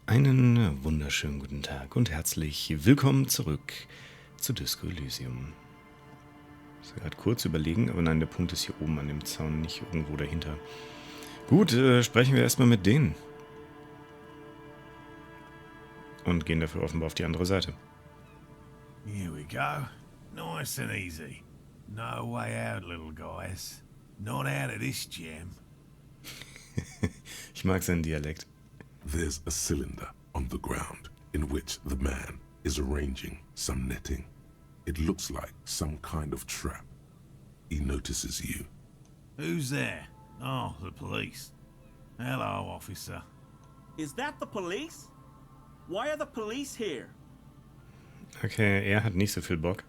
Einen wunderschönen guten Tag und herzlich willkommen zurück zu Disco Elysium. Ich muss gerade kurz überlegen, aber nein, der Punkt ist hier oben an dem Zaun, nicht irgendwo dahinter. Gut, sprechen wir erstmal mit denen. Und gehen dafür offenbar auf die andere Seite. Here we go. Nice and easy. No way out, little guys. Not out of this jam. Ich mag seinen Dialekt. There's a cylinder on the ground in which the man is arranging some netting. It looks like some kind of trap. He notices you. Who's there? Oh, the police. Hello, officer. Is that the police? Why are the police here? Okay, er hat nicht so viel Bock.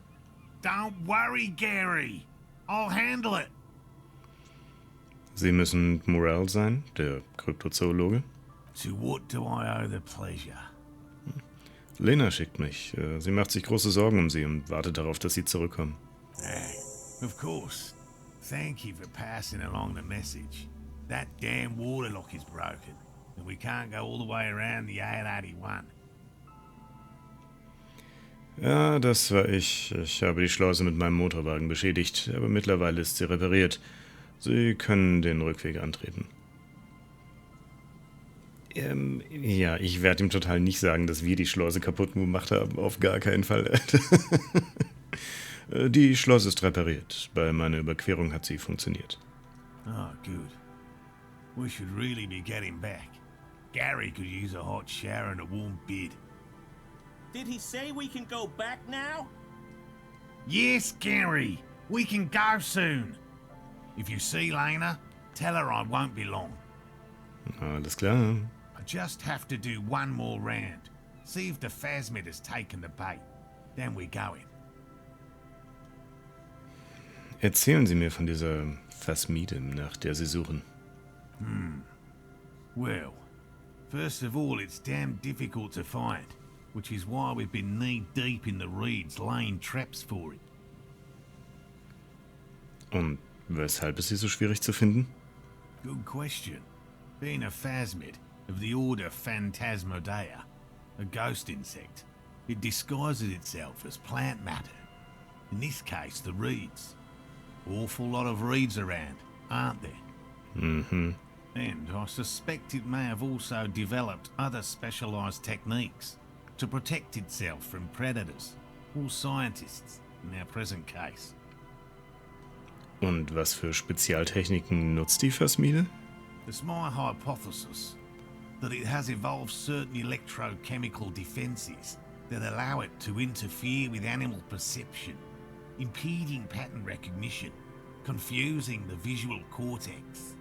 Don't worry, Gary. I'll handle it. Sie müssen Morel sein, der Kryptozoologe. To what do I owe the pleasure? Lena schickt mich. Sie macht sich große Sorgen um sie und wartet darauf, dass sie zurückkommen. Of course. Thank you for passing along the message. That damn waterlock is broken, and we can't go all the way around the 881. Ja, das war ich. Ich habe die Schleuse mit meinem Motorwagen beschädigt, aber mittlerweile ist sie repariert. Sie können den Rückweg antreten. Ja, ich werde ihm total nicht sagen, dass wir die Schleuse kaputt gemacht haben. Auf gar keinen Fall. Die Schleuse ist repariert. Bei meiner Überquerung hat sie funktioniert. Oh, good. We should really be getting back. Gary could use a hot shower and a warm bed. Did he say we can go back now? Yes, Gary. We can go soon. If you see Lena, tell her I won't be long. Alles klar. I just have to do one more round. See if the phasmid has taken the bait. Then we're going. Erzählen Sie mir von dieser Phasmide, nach der Sie suchen. Well, first of all, it's damn difficult to find, which is why we've been knee-deep in the reeds laying traps for it. Und weshalb ist sie so schwierig zu finden? Good question. Being a phasmid of the order Phantasmodea, a ghost insect, it disguises itself as plant matter. In this case, the reeds. Awful lot of reeds around, aren't there? Mhm. And I suspect it may have also developed other specialized techniques to protect itself from predators or scientists in our present case. Und was für Spezialtechniken nutzt die Phasmide? It's my hypothesis that it has evolved certain electrochemical defenses that allow it to interfere with animal perception, impeding pattern recognition, confusing the visual cortex.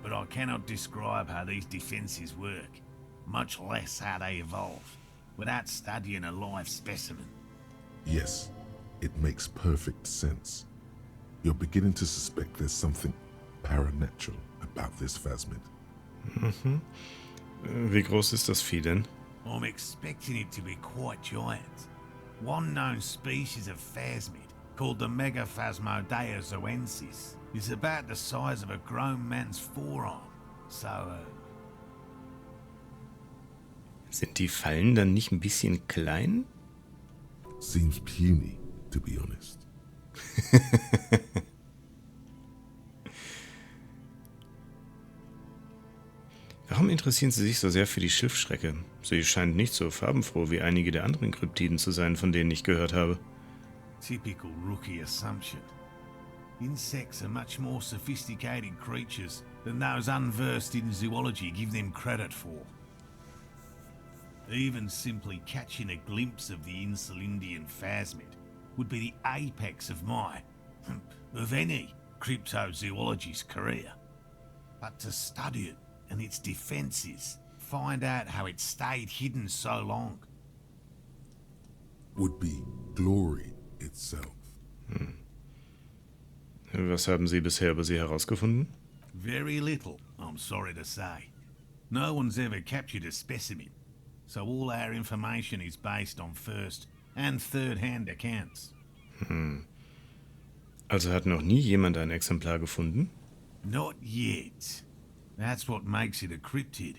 But I cannot describe how these defenses work, much less how they evolved, without studying a live specimen. Yes, it makes perfect sense. You're beginning to suspect there's something paranatural about this phasmid. Wie groß ist das Vieh denn? I'm expecting it to be quite giant. One known species of phasmid, called the Megaphasmodea zoensis, is about the size of a grown man's forearm. So, Sind die Fallen dann nicht ein bisschen klein? Seems puny, to be honest. Warum interessieren Sie sich so sehr für die Schiffschrecke? Sie scheint nicht so farbenfroh wie einige der anderen Kryptiden zu sein, von denen ich gehört habe. typical rookie assumption. Insects are much more sophisticated creatures than those unversed in zoology give them credit for. Even simply catching a glimpse of the Insulindian phasmid would be the apex of of any cryptozoologist's career. But to study it and its defenses, find out how it stayed hidden so long. Would be glory itself. Was haben Sie bisher über sie herausgefunden? Very little, I'm sorry to say. No one's ever captured a specimen, so all our information is based on first and third-hand accounts. Also hat noch nie jemand ein Exemplar gefunden? Not yet. That's what makes it a cryptid.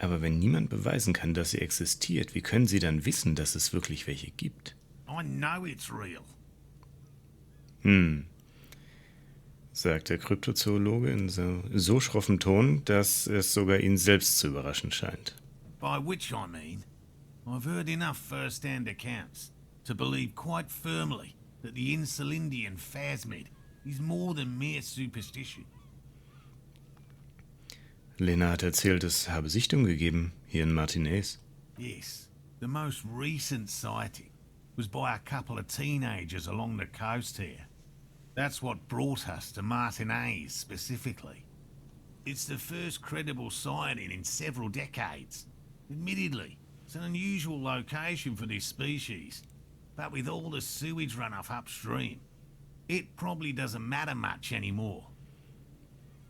Aber wenn niemand beweisen kann, dass sie existiert, wie können sie dann wissen, dass es wirklich welche gibt? I know it's real. Sagt der Kryptozoologe in so schroffem Ton, dass es sogar ihn selbst zu überraschen scheint. By which I mean, I've heard enough first-hand accounts to believe quite firmly that the Insulindian phasmid is more than mere superstition. Lena hat erzählt, es habe Sichtungen gegeben, hier in Martinez. Yes, the most recent sighting was by a couple of teenagers along the coast here. That's what brought us to Martinez specifically. It's the first credible sighting in several decades. Admittedly, it's an unusual location for this species, but with all the sewage runoff upstream, it probably doesn't matter much anymore.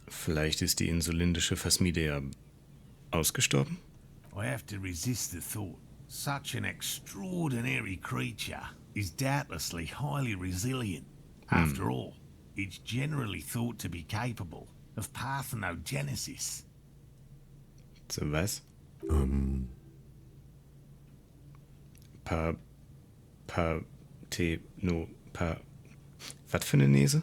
Vielleicht ist die insulindische Phasmide ja ausgestorben? I have to resist the thought. Such an extraordinary creature is doubtlessly highly resilient. After all, it's generally thought to be capable of parthenogenesis. So was? Was für eine Nese?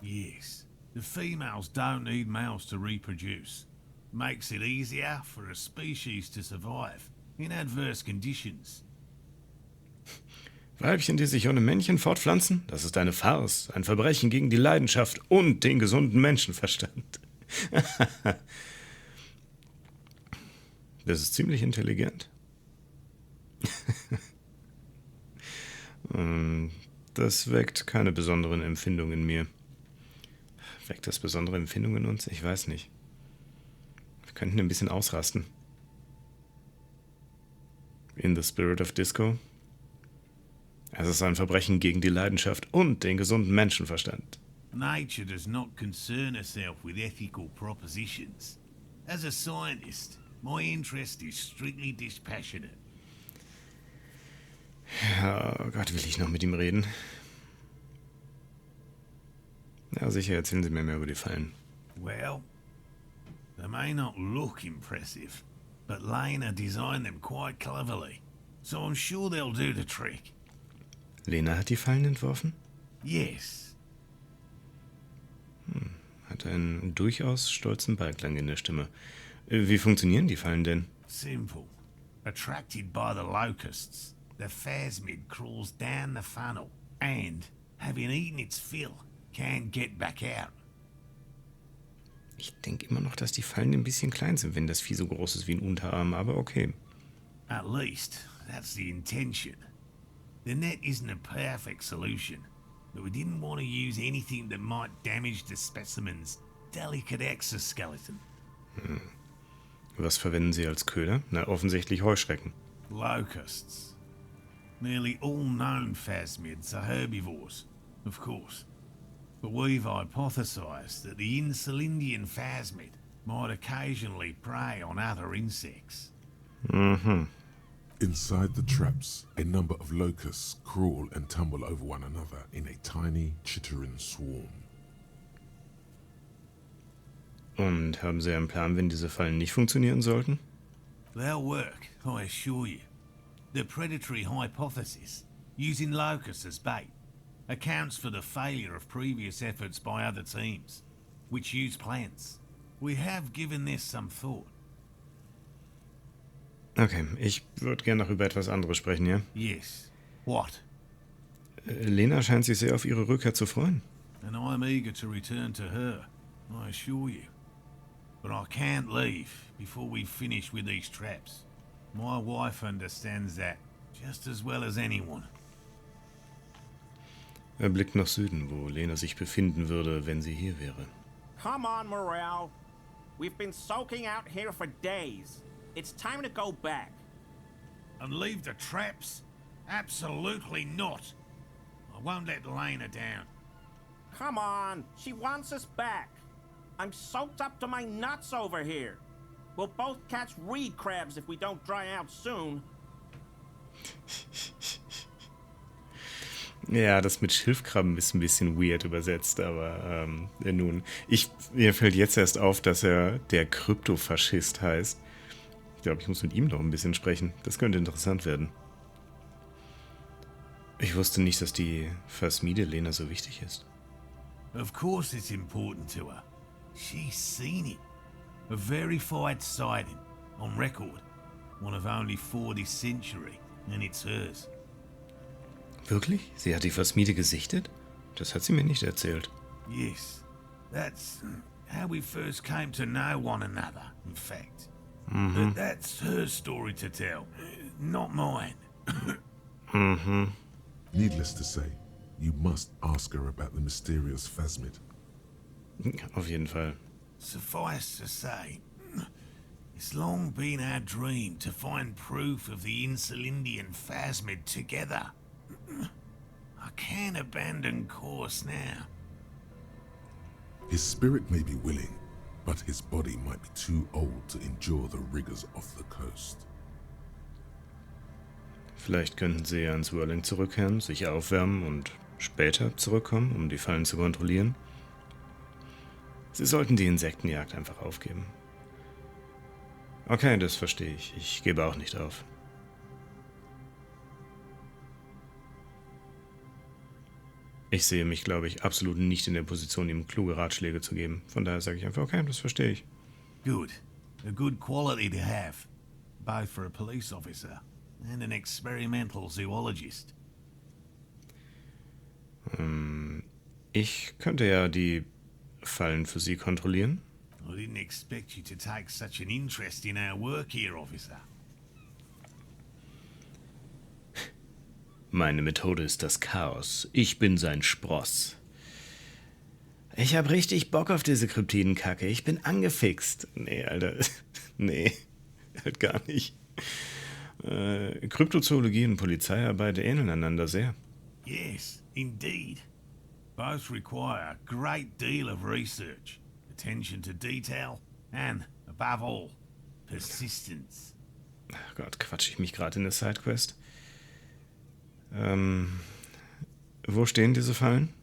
Yes, the females don't need males to reproduce. Makes it easier for a species to survive in adverse conditions. Weibchen, die sich ohne Männchen fortpflanzen? Das ist eine Farce, ein Verbrechen gegen die Leidenschaft und den gesunden Menschenverstand. Das ist ziemlich intelligent. Das weckt keine besonderen Empfindungen in mir. Weckt das besondere Empfindungen in uns? Ich weiß nicht. Wir könnten ein bisschen ausrasten. In the spirit of disco. Es ist ein Verbrechen gegen die Leidenschaft und den gesunden Menschenverstand. Nature does not concern herself with ethical propositions. As a scientist, my interest is strictly dispassionate. Ja, oh Gott, will ich noch mit ihm reden? Ja, sicher, erzählen Sie mir mehr über die Fallen. Well, they may not look impressive, but Lena designed them quite cleverly, so I'm sure they'll do the trick. Lena hat die Fallen entworfen? Yes. Hat einen durchaus stolzen Beiklang in der Stimme. Wie funktionieren die Fallen denn? Simple. Attracted by the locusts, the phasmid crawls down the funnel and, having eaten its fill, can't get back out. Ich denke immer noch, dass die Fallen ein bisschen klein sind, wenn das Vieh so groß ist wie ein Unterarm, aber okay. At least, that's the intention. The net isn't a perfect solution, but we didn't want to use anything that might damage the specimen's delicate exoskeleton. Was verwenden Sie als Köder? Na, offensichtlich Heuschrecken. Locusts. Nearly all known phasmids are herbivores, of course. But we've hypothesized that the Insulindian phasmid might occasionally prey on other insects. Inside the traps, a number of locusts crawl and tumble over one another in a tiny, chittering swarm. Und haben Sie einen Plan, wenn diese Fallen nicht funktionieren sollten? They'll work, I assure you. The predatory hypothesis, using locusts as bait, accounts for the failure of previous efforts by other teams, which use plants. We have given this some thought. Okay, ich würde gerne noch über etwas anderes sprechen, ja? Yes. What? Lena scheint sich sehr auf ihre Rückkehr zu freuen. And I'm eager to return to her, I assure you. But I can't leave before we've finished with these traps. My wife understands that just as well as anyone. Er blickt nach Süden, wo Lena sich befinden würde, wenn sie hier wäre. Come on, Morel. We've been soaking out here for days. It's time to go back. And leave the traps? Absolutely not. I won't let Lena down. Come on, she wants us back. I'm soaked up to my nuts over here. We'll both catch reed crabs if we don't dry out soon. Ja, das mit Schilfkrabben ist ein bisschen weird übersetzt, aber nun. Mir fällt jetzt erst auf, dass er der Kryptofaschist heißt. glaube, ich muss mit ihm noch ein bisschen sprechen. Das könnte interessant werden. Ich wusste nicht, dass die Phasmide Lena so wichtig ist. Of course it's important to her. She's seen it. A verified sighting. On record. One of only 4 this century. And it's hers. Wirklich? Sie hat die Phasmide gesichtet? Das hat sie mir nicht erzählt. Yes. That's how we first came to know one another, in fact. But that's her story to tell. Not mine. Needless to say, you must ask her about the mysterious phasmid. Auf jeden Fall. Suffice to say, it's long been our dream to find proof of the Insulindian phasmid together. I can't abandon course now. His spirit may be willing, but his body might be too old to endure the rigors of the coast. Vielleicht könnten sie ja ins Whirling zurückkehren, sich aufwärmen und später zurückkommen, um die Fallen zu kontrollieren. Sie sollten die Insektenjagd einfach aufgeben. Okay, das verstehe ich. Ich gebe auch nicht auf. Ich sehe mich, glaube ich, absolut nicht in der Position, ihm kluge Ratschläge zu geben. Von daher sage ich einfach, okay, das verstehe ich. Good. A good quality to have. Both for a police officer and an experimental zoologist. Ich könnte ja die Fallen für Sie kontrollieren. I didn't expect you to take such an interest in our work here, officer. Meine Methode ist das Chaos. Ich bin sein Spross. Ich habe richtig Bock auf diese Kryptidenkacke. Ich bin angefixt. Nee, Alter. Nee, halt gar nicht. Kryptozoologie und Polizeiarbeit ähneln einander sehr. Yes, indeed. Both require a great deal of research, attention to detail, and, above all, persistence. Ach Gott, quatsche ich mich gerade in der Sidequest? Wo stehen diese Fallen?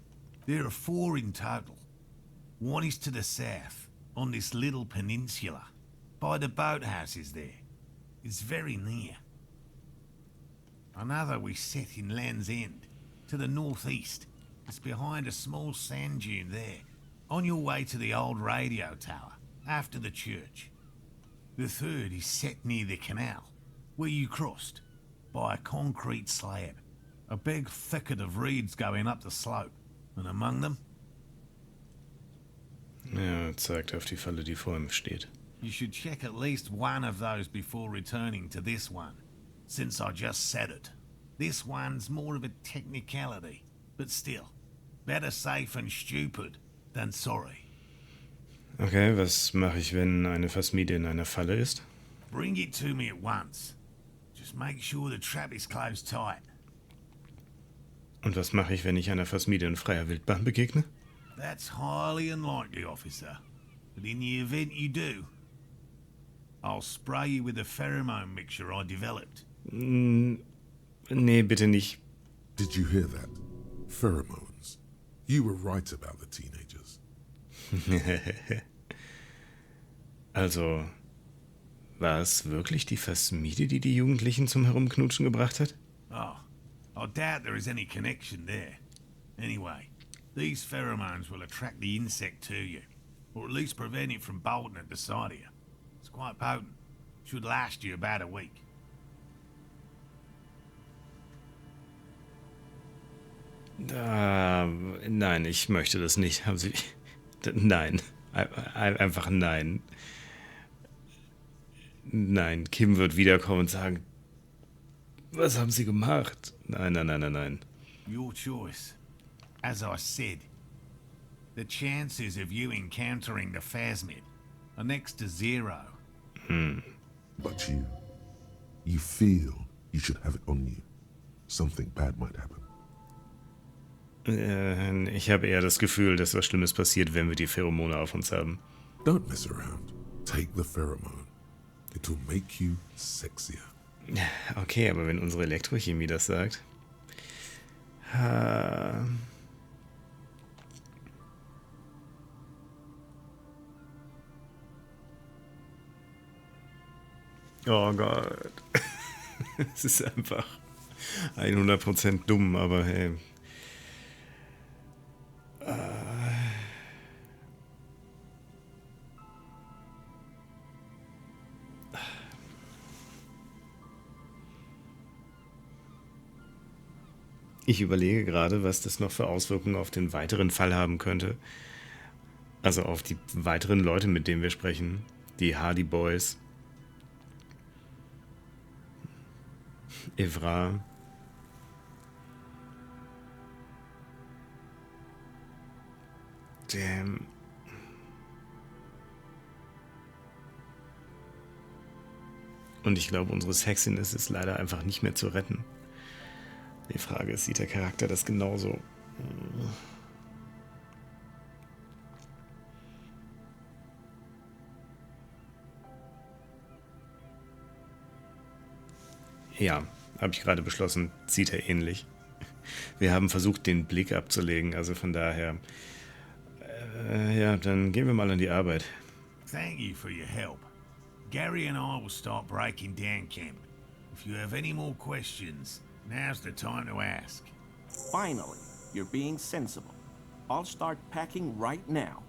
There are 4 in total. One is to the south, on this little peninsula, by the boathouses there. It's very near. Another we set in Land's End, to the northeast. It's behind a small sand dune there, on your way to the old radio tower, after the church. The third is set near the canal, where you crossed, by a concrete slab. A big thicket of reeds going up the slope, and among them... Ja, zeigt auf die Falle, die vor ihm steht. You should check at least one of those before returning to this one, since I just said it. This one's more of a technicality, but still, better safe and stupid than sorry. Okay, was mache ich, wenn eine Phasmide in einer Falle ist? Bring it to me at once. Just make sure the trap is closed tight. Und was mache ich, wenn ich einer Phasmide in freier Wildbahn begegne? That's highly unlikely, officer. But in the event you do, I'll spray you with a pheromone mixture I developed. Nee, bitte nicht. Did you hear that? Pheromones. You were right about the teenagers. Also, war es wirklich die Phasmide, die die Jugendlichen zum Herumknutschen gebracht hat? Oh, I doubt there is any connection there. Anyway, these pheromones will attract the insect to you, or at least prevent it from bolting at the sight of you. It's quite potent. Should last you about a week. Nein, ich möchte das nicht. Haben Sie... Nein. Einfach nein. Nein, Kim wird wiederkommen und sagen, was haben Sie gemacht? Nein. Your choice. As I said, the chances of you encountering the phasmid are next to 0. But you feel you should have it on you. Something bad might happen. Ich habe eher das Gefühl, dass was Schlimmes passiert, wenn wir die Pheromone auf uns haben. Don't mess around. Take the pheromone. It will make you sexier. Okay, aber wenn unsere Elektrochemie das sagt... Oh Gott. Es ist einfach 100% dumm, aber hey. Ich überlege gerade, was das noch für Auswirkungen auf den weiteren Fall haben könnte. Also auf die weiteren Leute, mit denen wir sprechen. Die Hardy Boys. Evra. Damn. Und ich glaube, unsere Sexiness ist leider einfach nicht mehr zu retten. Die Frage ist, sieht der Charakter das genauso? Ja, habe ich gerade beschlossen, sieht er ähnlich. Wir haben versucht, den Blick abzulegen, also von daher... ja, dann gehen wir mal an die Arbeit. Thank you for your help. Gary and I will start breaking down camp. If you have any more questions, now's the time to ask. Finally, you're being sensible. I'll start packing right now.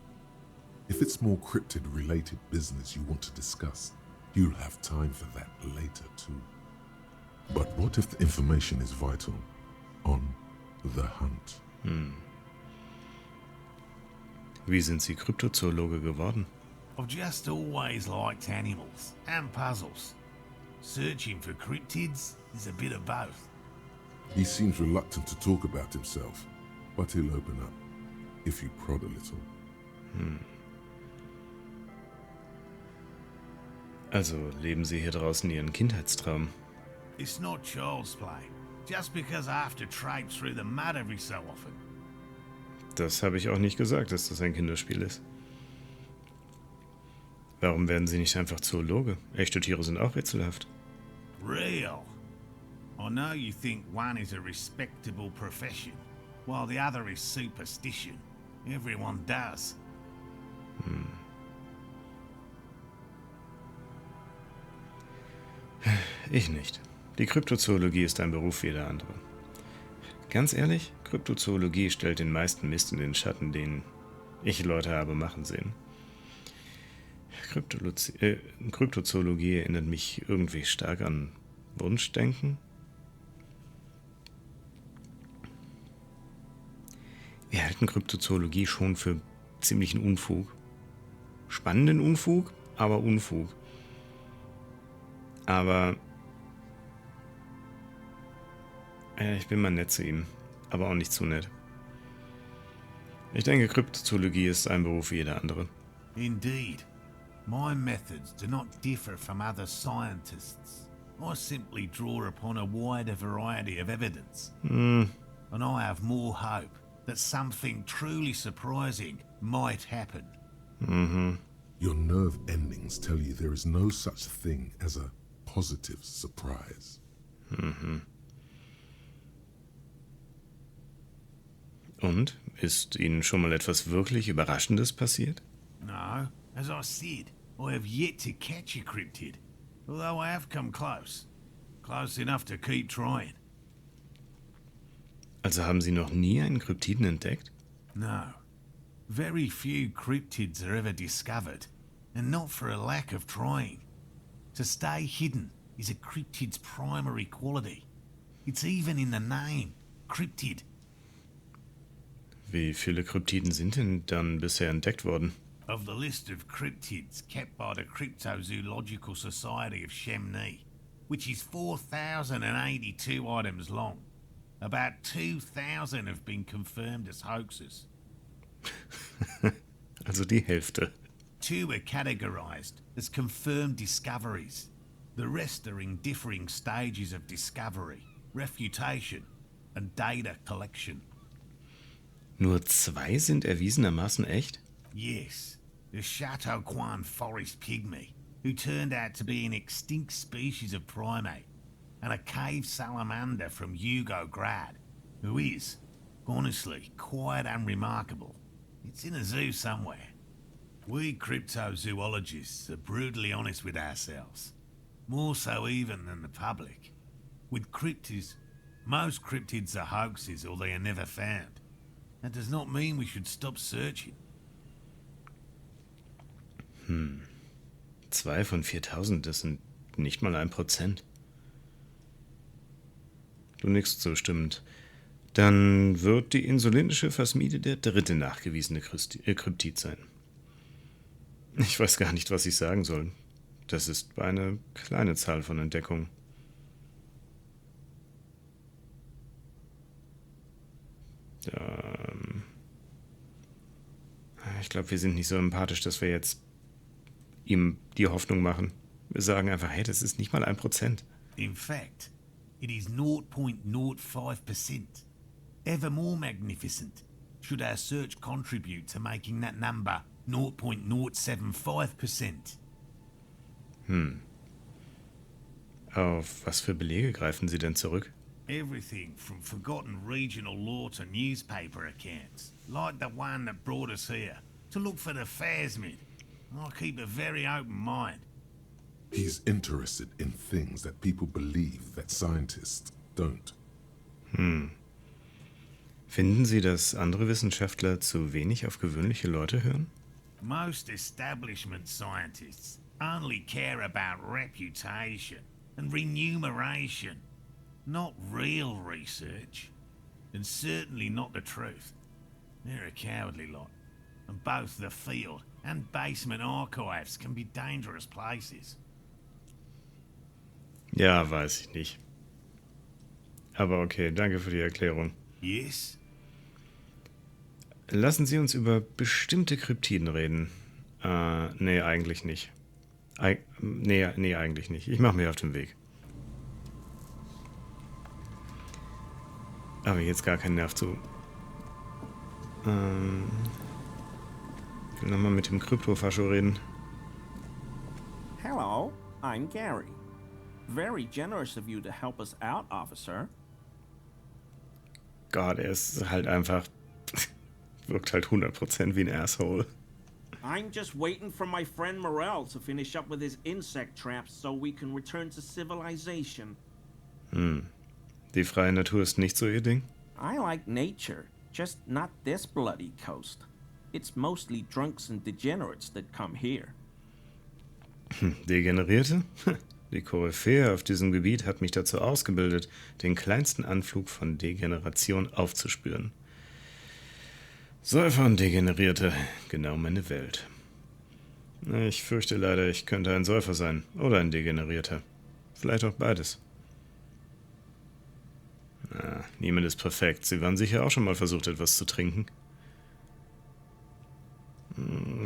If it's more cryptid-related business you want to discuss, you'll have time for that later too. But what if the information is vital? On the hunt. Wie sind Sie Kryptozoologe geworden? I've just always liked animals and puzzles. Searching for cryptids is a bit of both. He seems reluctant to talk about himself, but he'll open up if you prod a little. Also leben Sie hier draußen Ihren Kindheitstraum? It's not child's play. Just because I have to traipse through the mud every so often. Das habe ich auch nicht gesagt, dass das ein Kinderspiel ist. Warum werden Sie nicht einfach Zoologe? Echte Tiere sind auch rätselhaft. Real. I know you think one is a respectable profession, while the other is superstition. Everyone does. Ich nicht. Die Kryptozoologie ist ein Beruf wie jeder andere. Ganz ehrlich, Kryptozoologie stellt den meisten Mist in den Schatten, den ich Leute habe machen sehen. Kryptozoologie erinnert mich irgendwie stark an Wunschdenken. Wir halten Kryptozoologie schon für ziemlichen Unfug. Spannenden Unfug, aber Unfug. Aber ich bin mal nett zu ihm, aber auch nicht zu nett. Ich denke, Kryptozoologie ist ein Beruf wie jeder andere. Indeed. My methods do not differ from other scientists. I simply draw upon a wider variety of evidence. And I have more hope that something truly surprising might happen. Your nerve endings tell you there is no such thing as a positive surprise. Und? Ist Ihnen schon mal etwas wirklich Überraschendes passiert? No, as I said, I have yet to catch a cryptid. Although I have come close. Close enough to keep trying. Also haben Sie noch nie einen Kryptiden entdeckt? No. Very few cryptids are ever discovered, and not for a lack of trying. To stay hidden is a cryptid's primary quality. It's even in the name, cryptid. Wie viele Kryptiden sind denn dann bisher entdeckt worden? Of the list of cryptids kept by the Kryptozoological Society of Chemnee, which is 4,082 items long, about 2,000 have been confirmed as hoaxes. Also die Hälfte. 2 are categorized as confirmed discoveries. The rest are in differing stages of discovery, refutation, and data collection. Nur 2 sind erwiesenermaßen echt? Yes, the Chateauquan forest pygmy, who turned out to be an extinct species of primate, and a cave salamander from Yugograd, who is, honestly, quite unremarkable. It's in a zoo somewhere. We cryptozoologists are brutally honest with ourselves. More so even than the public. With cryptids, most cryptids are hoaxes or they are never found. That does not mean we should stop searching. 2 von 4000, das sind nicht mal 1%. Du nickst zustimmend. Dann wird die insulinische Phasmide der dritte nachgewiesene Kryptid sein. Ich weiß gar nicht, was ich sagen soll. Das ist eine kleine Zahl von Entdeckungen. Ich glaube, wir sind nicht so empathisch, dass wir jetzt ihm die Hoffnung machen. Wir sagen einfach, hey, das ist nicht mal 1%. In fact, it is 0.05%. Ever more magnificent should our search contribute to making that number 0.075%. Auf was für Belege greifen Sie denn zurück? Everything from forgotten regional lore to newspaper accounts, like the one that brought us here, to look for the Phasmid. I keep a very open mind. He's interested in things that people believe that scientists don't. Finden Sie, dass andere Wissenschaftler zu wenig auf gewöhnliche Leute hören? Most establishment scientists only care about reputation and remuneration, not real research, and certainly not the truth. They're a cowardly lot, and both the field and basement archives can be dangerous places. Ja, weiß ich nicht. Aber okay, danke für die Erklärung. Yes? Lassen Sie uns über bestimmte Kryptiden reden. Nee, eigentlich nicht. Nee, eigentlich nicht. Ich mache mich auf den Weg. Aber jetzt gar keinen Nerv zu. Ich will nochmal mit dem Kryptofascho reden. Hello, I'm Gary. Very generous of you to help us out, officer. Gott, er ist halt einfach... wirkt halt 100% wie ein Asshole. I'm just waiting for my friend Morel to finish up with his insect traps so we can return to civilization. Die freie Natur ist nicht so Ihr Ding? I like nature, just not this bloody coast. It's mostly drunks and degenerates that come here. Degenerierte? Die Koryphäe auf diesem Gebiet hat mich dazu ausgebildet, den kleinsten Anflug von Degeneration aufzuspüren. Säufer und Degenerierte, genau meine Welt. Ich fürchte leider, ich könnte ein Säufer sein oder ein Degenerierter. Vielleicht auch beides. Niemand ist perfekt. Sie waren sicher auch schon mal versucht, etwas zu trinken.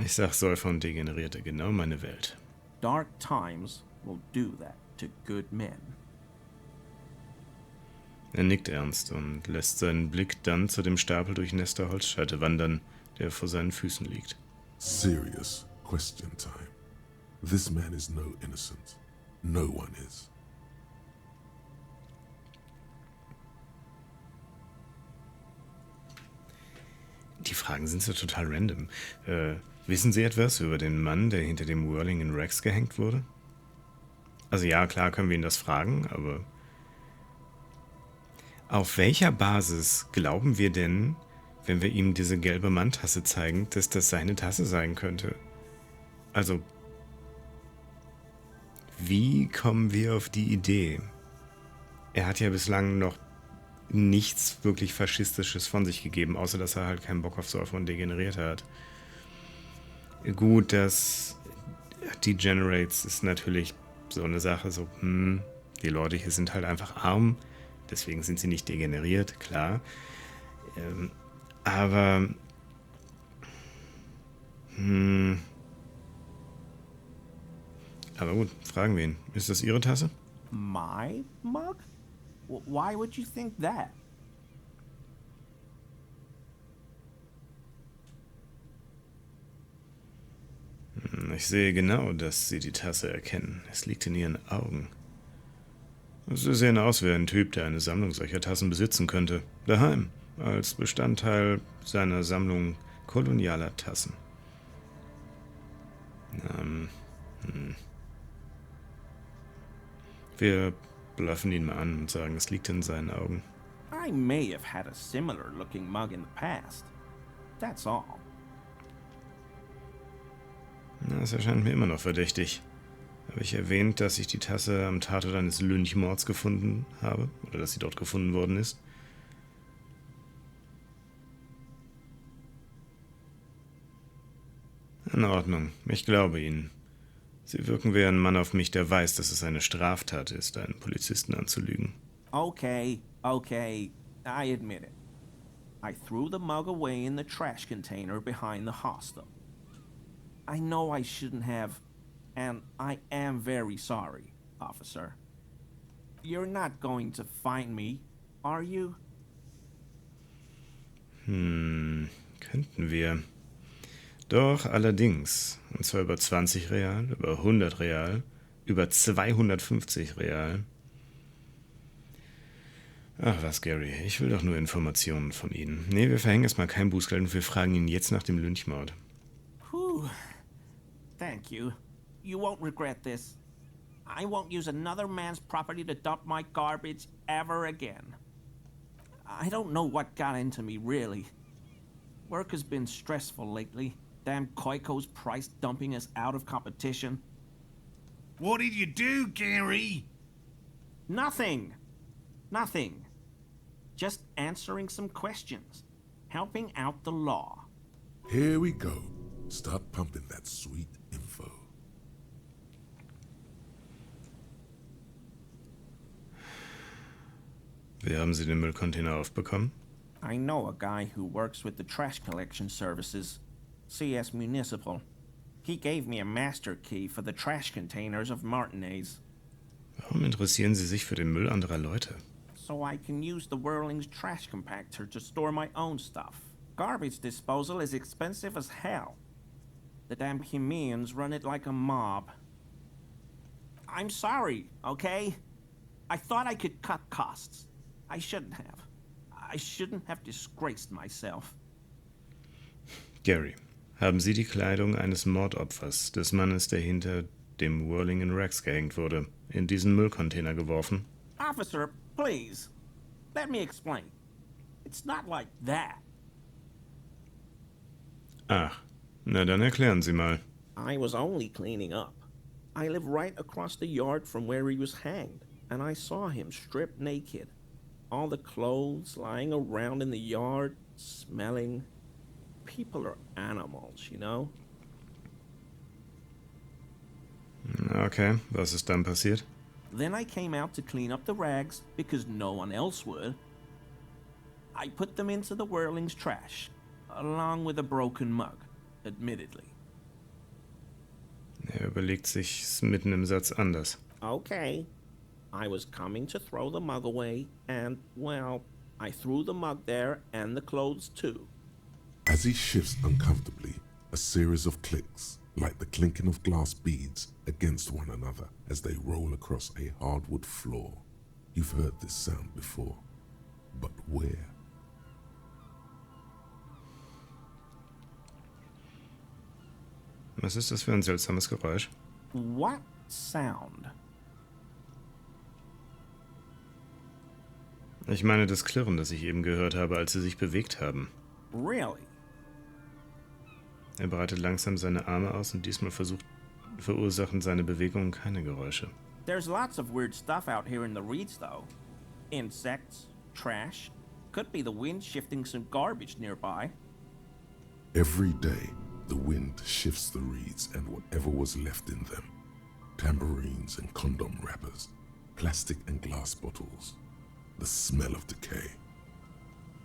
Ich sag Säufer und Degenerierte, genau meine Welt. Dark times will do that to good men. Er nickt ernst und lässt seinen Blick dann zu dem Stapel durchnässter Holzscheite wandern, der vor seinen Füßen liegt. Serious question time. This man is no innocent. No one is. Die Fragen sind so total random. Wissen Sie etwas über den Mann, der hinter dem Whirling in Wrack gehängt wurde? Also ja, klar können wir ihn das fragen, aber... Auf welcher Basis glauben wir denn, wenn wir ihm diese gelbe Manntasse zeigen, dass das seine Tasse sein könnte? Also, wie kommen wir auf die Idee? Er hat ja bislang noch nichts wirklich Faschistisches von sich gegeben, außer dass er halt keinen Bock auf Säufer und Degenerierte hat. Gut, das Degenerates ist natürlich so eine Sache, so, die Leute hier sind halt einfach arm, deswegen sind sie nicht degeneriert, klar. Aber gut, fragen wir ihn. Ist das Ihre Tasse? My mug? Why would you think that? Ich sehe genau, dass Sie die Tasse erkennen. Es liegt in Ihren Augen. Sie sehen aus wie ein Typ, der eine Sammlung solcher Tassen besitzen könnte. Daheim, als Bestandteil seiner Sammlung kolonialer Tassen. Wir bluffen ihn mal an und sagen, es liegt in seinen Augen. I may have had a similar looking mug in the past. That's all. Na, es erscheint mir immer noch verdächtig. Habe ich erwähnt, dass ich die Tasse am Tatort eines Lynchmords gefunden habe? Oder dass sie dort gefunden worden ist? In Ordnung, ich glaube Ihnen. Sie wirken wie ein Mann auf mich, der weiß, dass es eine Straftat ist, einen Polizisten anzulügen. Okay, I admit it. I threw the mug away in the trash container behind the hostel. I know I shouldn't have, and I am very sorry, officer. You're not going to find me, are you? Könnten wir. Doch, allerdings. Und zwar über 20 Real, über 100 Real, über 250 Real. Ach was, Gary, ich will doch nur Informationen von Ihnen. Nee, wir verhängen erstmal kein Bußgeld und wir fragen ihn jetzt nach dem Lynchmord. Whew. Thank you. You won't regret this. I won't use another man's property to dump my garbage ever again. I don't know what got into me, really. Work has been stressful lately. Damn Koiko's price dumping us out of competition. What did you do, Gary? Nothing. Just answering some questions. Helping out the law. Here we go. Start pumping that sweet info. Wie haben Sie den Müllcontainer aufbekommen? I know a guy who works with the trash collection services, CS Municipal. He gave me a master key for the trash containers of Martinez. Warum interessieren Sie sich für den Müll anderer Leute? So I can use the Whirling's trash compactor to store my own stuff. Garbage disposal is expensive as hell. The damn Hemians run it like a mob. I'm sorry, okay? I thought I could cut costs. I shouldn't have. I shouldn't have disgraced myself. Gary, haben Sie die Kleidung eines Mordopfers, des Mannes, der hinter dem Whirling in Wrack gehängt wurde, in diesen Müllcontainer geworfen? Officer, please. Let me explain. It's not like that. Ach, na dann erklären Sie mal. I was only cleaning up. I live right across the yard from where he was hanged, and I saw him stripped naked. All the clothes lying around in the yard, smelling. People are animals, you know? Okay, was ist dann passiert? Then I came out to clean up the rags because no one else would. I put them into the Whirling's trash, along with a broken mug, admittedly. Er überlegt sich's mitten im Satz anders. Okay. I was coming to throw the mug away, and, well, I threw the mug there and the clothes too. As he shifts uncomfortably, a series of clicks, like the clinking of glass beads against one another as they roll across a hardwood floor. You've heard this sound before, but where? Was ist das für ein seltsames Geräusch? What sound? Ich meine das Klirren, das ich eben gehört habe, als sie sich bewegt haben. Really? Er breitet langsam seine Arme aus und diesmal verursachen seine Bewegungen keine Geräusche. There's lots of weird stuff out here in the reeds, though. Insects, trash. Could be the wind shifting some garbage nearby. Every day, the wind shifts the reeds and whatever was left in them. Tambourines and condom wrappers, plastic and glass bottles. The smell of decay.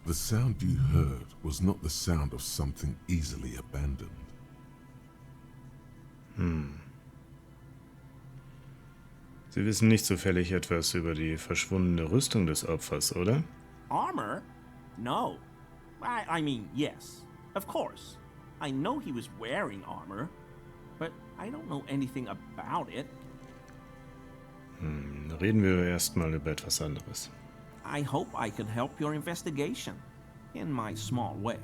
The sound you heard was not the sound of something easily abandoned. Sie wissen nicht zufällig etwas über die verschwundene Rüstung des Opfers, oder? Armor? No. I mean, yes. Of course. I know he was wearing armor, but I don't know anything about it. Reden wir erstmal über etwas anderes. I hope I can help your investigation, in my small way.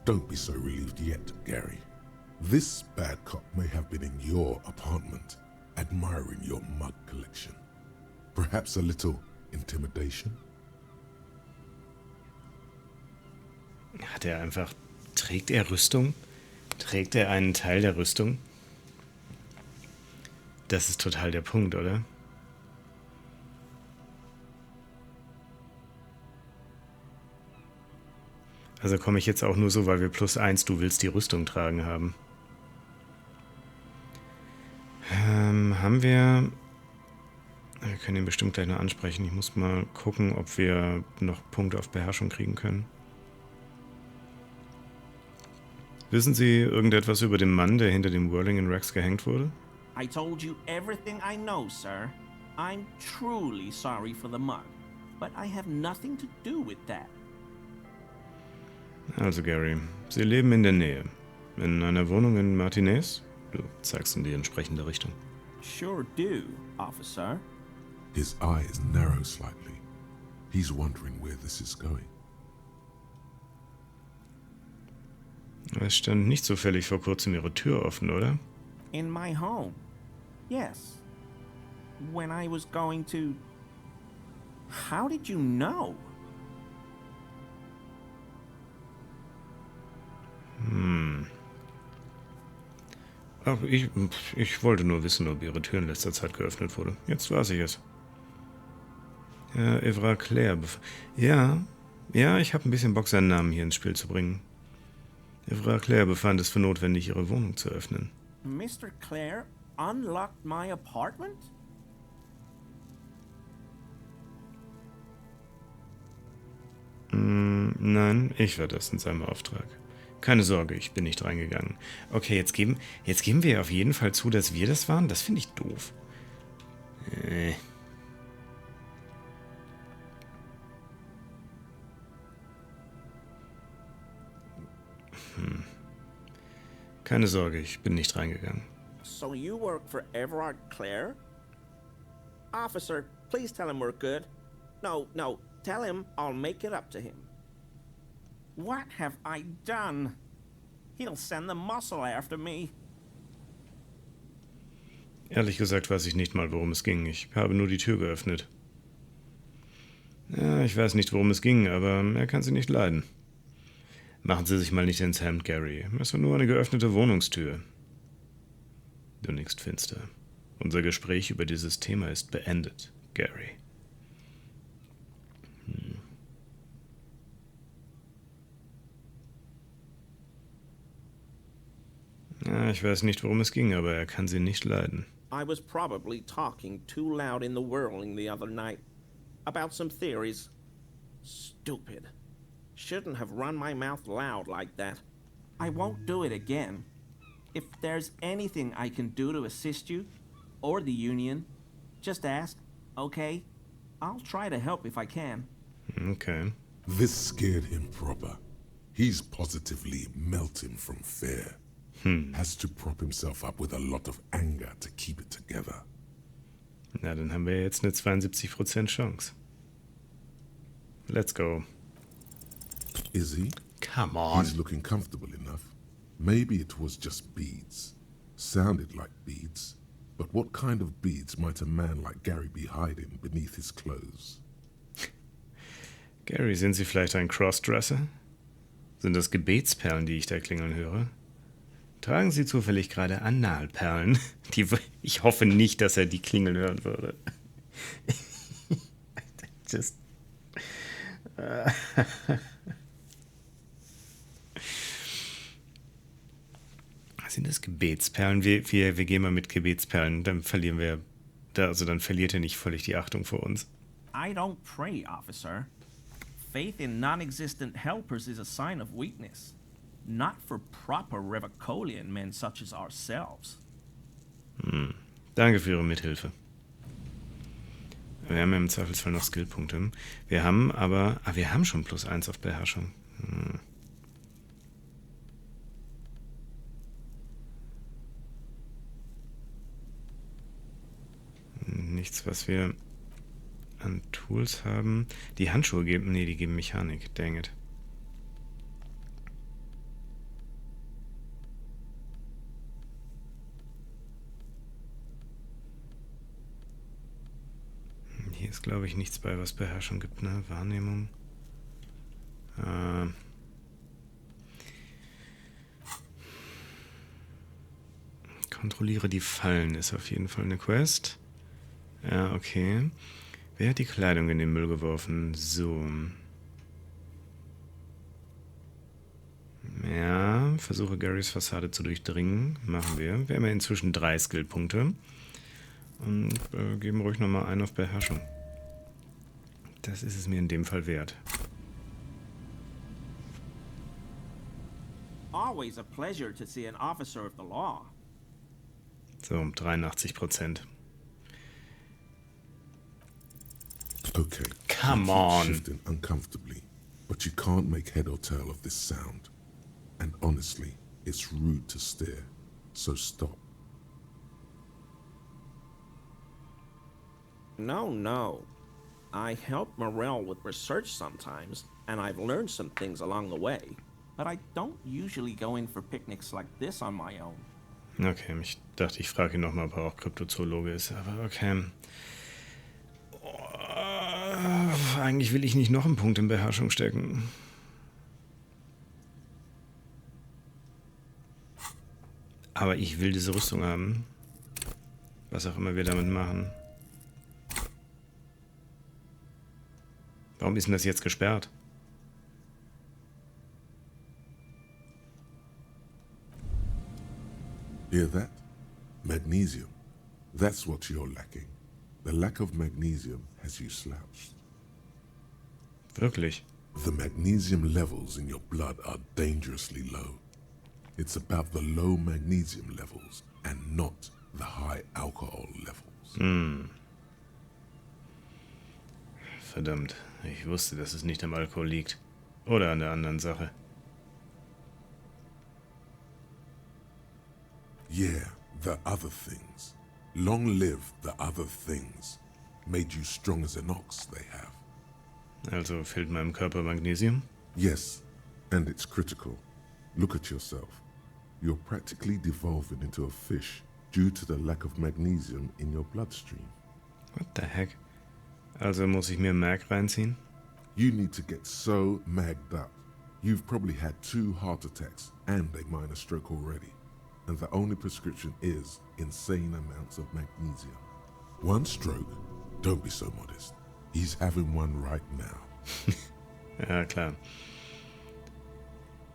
Don't be so relieved yet, Gary. This bad cop may have been in your apartment, admiring your mug collection. Perhaps a little intimidation? Hat er einfach... Trägt er Rüstung? Trägt er einen Teil der Rüstung? Das ist total der Punkt, oder? Also komme ich jetzt auch nur so, weil wir +1, du willst die Rüstung tragen haben. Haben wir... Wir können ihn bestimmt gleich noch ansprechen. Ich muss mal gucken, ob wir noch Punkte auf Beherrschung kriegen können. Wissen Sie irgendetwas über den Mann, der hinter dem Whirling in Wracks gehängt wurde? I told you everything I know, sir. I'm truly sorry for the mug, but I have nothing to do with that. Also Gary, Sie leben in der Nähe. In einer Wohnung in Martinez? Du zeigst in die entsprechende Richtung. Sure do, officer. His eyes narrow slightly. He's wondering where this is going. Es stand nicht zufällig vor kurzem Ihre Tür offen, oder? In my home. Yes. When I was going to... How did you know? Ach, ich wollte nur wissen, ob Ihre Tür in letzter Zeit geöffnet wurde. Jetzt weiß ich es. Wrack. Ja, ich habe ein bisschen Bock, seinen Namen hier ins Spiel zu bringen. Wrack befand es für notwendig, Ihre Wohnung zu öffnen. Mr. Clare unlocked my apartment? Nein, ich war das in seinem Auftrag. Keine Sorge, ich bin nicht reingegangen. Okay, jetzt geben wir auf jeden Fall zu, dass wir das waren. Das finde ich doof. Keine Sorge, ich bin nicht reingegangen. So you work for Everard Clare? Officer, please tell him we're good. No, tell him I'll make it up to him. What have I done? He'll send the muscle after me. Ehrlich gesagt weiß ich nicht mal, worum es ging. Ich habe nur die Tür geöffnet. Ja, ich weiß nicht, worum es ging, aber er kann sie nicht leiden. Machen Sie sich mal nicht ins Hemd, Gary. Es war nur eine geöffnete Wohnungstür. Du nickst finster. Unser Gespräch über dieses Thema ist beendet, Gary. Ja, ich weiß nicht, worum es ging, aber er kann sie nicht leiden. I was probably talking too loud in the whirling the other night. About some theories. Stupid. Shouldn't have run my mouth loud like that. I won't do it again. If there's anything I can do to assist you, or the Union, just ask, okay? I'll try to help if I can. Okay. This scared him proper. He's positively melting from fear. Has to prop himself up with a lot of anger to keep it together. Na, dann haben wir jetzt eine 72% Chance. Let's go. Is he? Come on. He's looking comfortable enough. Maybe it was just beads. Sounded like beads. But what kind of beads might a man like Gary be hiding beneath his clothes? Gary, sind Sie vielleicht ein Crossdresser? Sind das Gebetsperlen, die ich da klingeln höre? Tragen Sie zufällig gerade Analperlen? Ich hoffe nicht, dass er die klingeln hören würde. Just... Sind das Gebetsperlen? Wir gehen mal mit Gebetsperlen, dann verlieren wir... dann verliert er nicht völlig die Achtung vor uns. I don't pray, officer. Faith in non-existent helpers is a sign of weakness. Not for proper Revacolian men such as ourselves. Danke für Ihre Mithilfe. Wir haben ja im Zweifelsfall noch Skillpunkte. Wir haben aber... wir haben schon +1 auf Beherrschung. Nichts, was wir an Tools haben. Die Handschuhe geben... Nee, die geben Mechanik. Dang it. Hier ist, glaube ich, nichts bei, was Beherrschung gibt, ne? Wahrnehmung. Kontrolliere die Fallen ist auf jeden Fall eine Quest. Ja, okay. Wer hat die Kleidung in den Müll geworfen? So. Ja, versuche Garys Fassade zu durchdringen. Machen wir. Wir haben ja inzwischen 3 Skillpunkte. Und geben ruhig nochmal einen auf Beherrschung. Das ist es mir in dem Fall wert. Always a pleasure to see an officer of the law. So, 83%. Okay. Come you keep on. Shifting uncomfortably, but you can't make head or tail of this sound. And honestly, it's rude to stare. So stop. No. I help Morel with research sometimes, and I've learned some things along the way. But I don't usually go in for picnics like this on my own. Okay, ich dachte, ich frage ihn nochmal, ob er auch Kryptozoologe ist, aber okay. Eigentlich will ich nicht noch einen Punkt in Beherrschung stecken. Aber ich will diese Rüstung haben. Was auch immer wir damit machen. Warum ist denn das jetzt gesperrt? Hear that? Magnesium. That's what you're lacking. The lack of magnesium has you slouched. Wirklich? The magnesium levels in your blood are dangerously low. It's about the low magnesium levels and not the high alcohol levels. Verdammt, ich wusste, dass es nicht am Alkohol liegt. Oder an der anderen Sache. Yeah, the other things. Long live the other things. Made you strong as an ox, they have. Also fehlt meinem Körper Magnesium? Yes, and it's critical. Look at yourself. You're practically devolving into a fish due to the lack of magnesium in your bloodstream. What the heck? Also muss ich mir Mag reinziehen? You need to get so magged up. You've probably had 2 heart attacks and a minor stroke already. And the only prescription is insane amounts of magnesium. 1 stroke? Don't be so modest. He's having one right now. Ja, klar.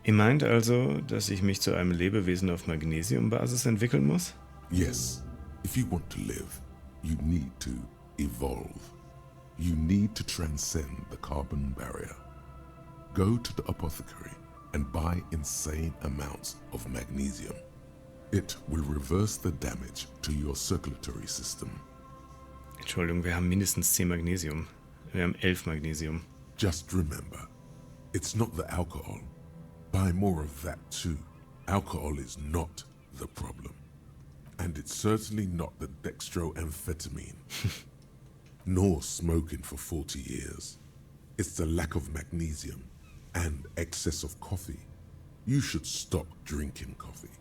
Ihr meint also, dass ich mich zu einem Lebewesen auf Magnesiumbasis entwickeln muss? Yes, if you want to live, you need to evolve. You need to transcend the carbon barrier. Go to the apothecary and buy insane amounts of magnesium. It will reverse the damage to your circulatory system. Entschuldigung, wir haben mindestens 10 Magnesium. Wir haben 11 Magnesium. Just remember, it's not the alcohol. Buy more of that too. Alcohol is not the problem. And it's certainly not the dextroamphetamine. Nor smoking for 40 years. It's the lack of magnesium and excess of coffee. You should stop drinking coffee.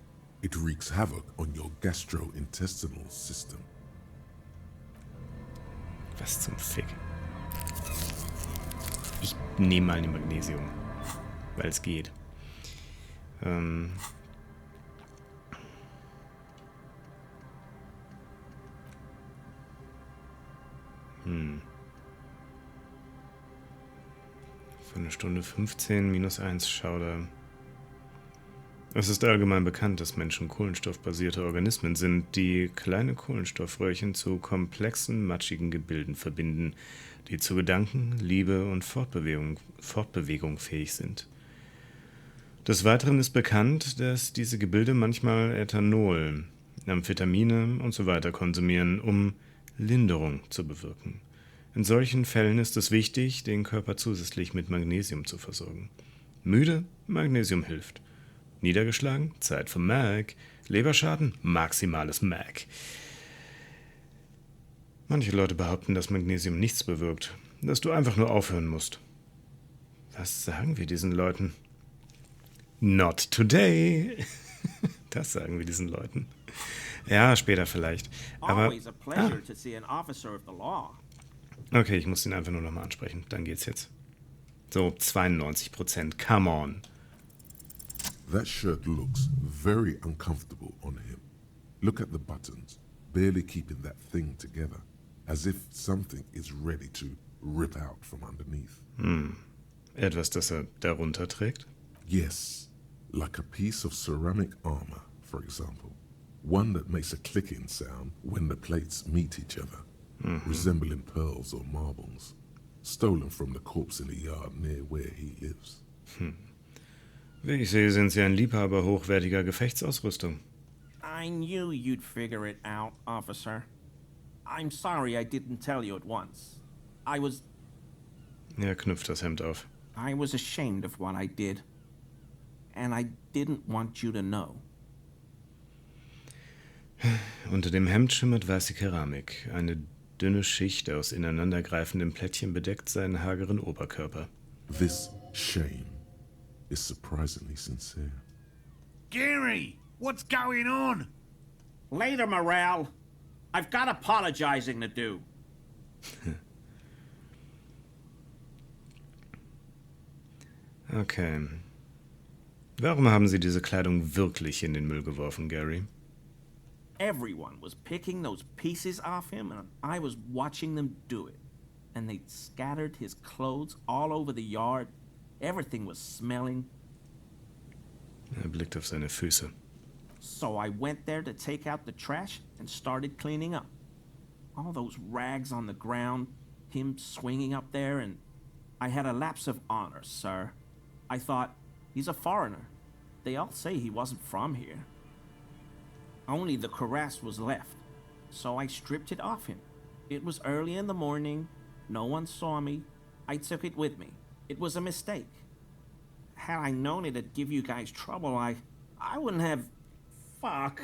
It wreaks havoc on your gastrointestinal system. Was zum Fick? Ich nehme mal die Magnesium, weil es geht. Für eine Stunde 15 minus 1 Schauder. Es ist allgemein bekannt, dass Menschen kohlenstoffbasierte Organismen sind, die kleine Kohlenstoffröhrchen zu komplexen, matschigen Gebilden verbinden, die zu Gedanken, Liebe und Fortbewegung fähig sind. Des Weiteren ist bekannt, dass diese Gebilde manchmal Ethanol, Amphetamine und so weiter konsumieren, um Linderung zu bewirken. In solchen Fällen ist es wichtig, den Körper zusätzlich mit Magnesium zu versorgen. Müde? Magnesium hilft. Niedergeschlagen? Zeit für Mag. Leberschaden? Maximales Mag. Manche Leute behaupten, dass Magnesium nichts bewirkt, dass du einfach nur aufhören musst. Was sagen wir diesen Leuten? Not today. Das sagen wir diesen Leuten. Ja, später vielleicht. Aber Okay, ich muss den einfach nur nochmal ansprechen. Dann geht's jetzt. So, 92%. Come on. That shirt looks very uncomfortable on him. Look at the buttons, barely keeping that thing together, as if something is ready to rip out from underneath. Etwas, das er darunter trägt? Yes, like a piece of ceramic armor, for example. One that makes a clicking sound when the plates meet each other, resembling pearls or marbles, stolen from the corpse in the yard near where he lives. Wie ich sehe, sind Sie ein Liebhaber hochwertiger Gefechtsausrüstung. I knew you'd figure it out, officer. I'm sorry I didn't tell you at once. Er knüpft das Hemd auf. I was ashamed of what I did. And I didn't want you to know. Unter dem Hemd schimmert weiße Keramik. Eine dünne Schicht aus ineinandergreifenden Plättchen bedeckt seinen hageren Oberkörper. This shame is surprisingly sincere. Gary, what's going on? Later, Morale. I've got apologizing to do. Okay. Warum haben Sie diese Kleidung wirklich in den Müll geworfen, Gary? Everyone was picking those pieces off him, and I was watching them do it. And they'd scattered his clothes all over the yard. Everything was smelling. Er blickt auf seine Füße. So I went there to take out the trash and started cleaning up. All those rags on the ground, him swinging up there, and I had a lapse of honor, sir. I thought, he's a foreigner. They all say he wasn't from here. Only the cuirass was left, so I stripped it off him. It was early in the morning. No one saw me. I took it with me. It was a mistake. Had I known it'd give you guys trouble, I wouldn't have... Fuck.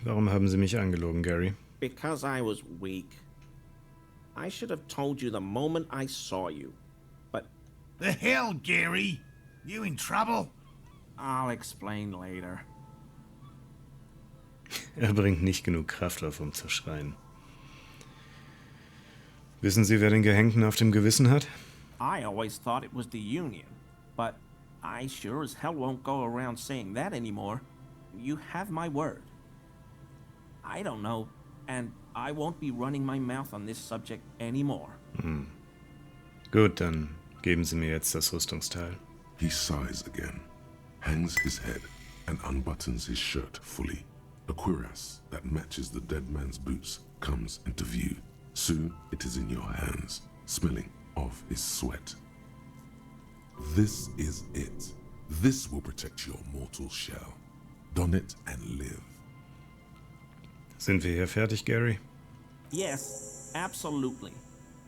Warum haben Sie mich angelogen, Gary? Because I was weak. I should have told you the moment I saw you. But The hell, Gary? You in trouble? I'll explain later. Er bringt nicht genug Kraft auf, um zu schreien. Wissen Sie, wer den Gehängten auf dem Gewissen hat? I always thought it was the Union, but I sure as hell won't go around saying that anymore. You have my word. I don't know, and I won't be running my mouth on this subject anymore. Gut, dann geben Sie mir jetzt das Rüstungsteil. He sighs again, hangs his head, and unbuttons his shirt fully. A cuirass that matches the dead man's boots comes into view. Soon it is in your hands, smelling of his sweat. This is it. This will protect your mortal shell. Don it and live. Sind wir hier fertig, Gary? Yes, absolutely.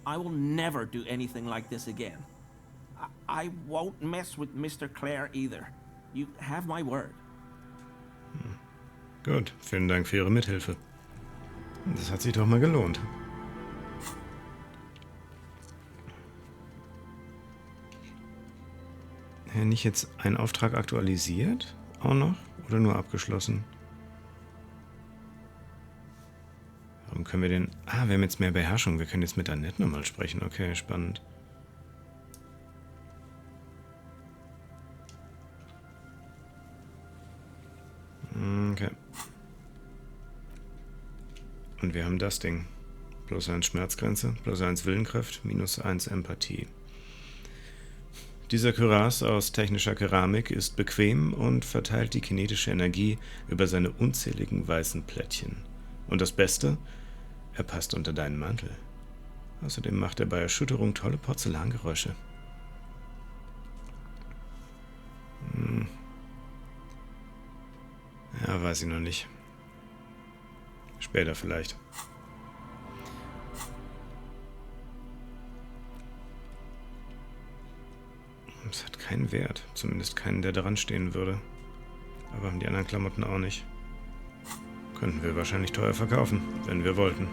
I will never do anything like this again. I won't mess with Mr. Clare either. You have my word. Gut, vielen Dank für Ihre Mithilfe. Das hat sich doch mal gelohnt. Nicht jetzt ein Auftrag aktualisiert? Auch noch? Oder nur abgeschlossen? Warum können wir den... Ah, wir haben jetzt mehr Beherrschung. Wir können jetzt mit Annette nochmal sprechen. Okay, spannend. Okay. Und wir haben das Ding. +1 Schmerzgrenze, +1 Willenkraft, -1 Empathie. Dieser Kürass aus technischer Keramik ist bequem und verteilt die kinetische Energie über seine unzähligen weißen Plättchen. Und das Beste, er passt unter deinen Mantel. Außerdem macht er bei Erschütterung tolle Porzellangeräusche. Ja, weiß ich noch nicht. Später vielleicht. Es hat keinen Wert. Zumindest keinen, der daran stehen würde. Aber haben die anderen Klamotten auch nicht. Könnten wir wahrscheinlich teuer verkaufen, wenn wir wollten.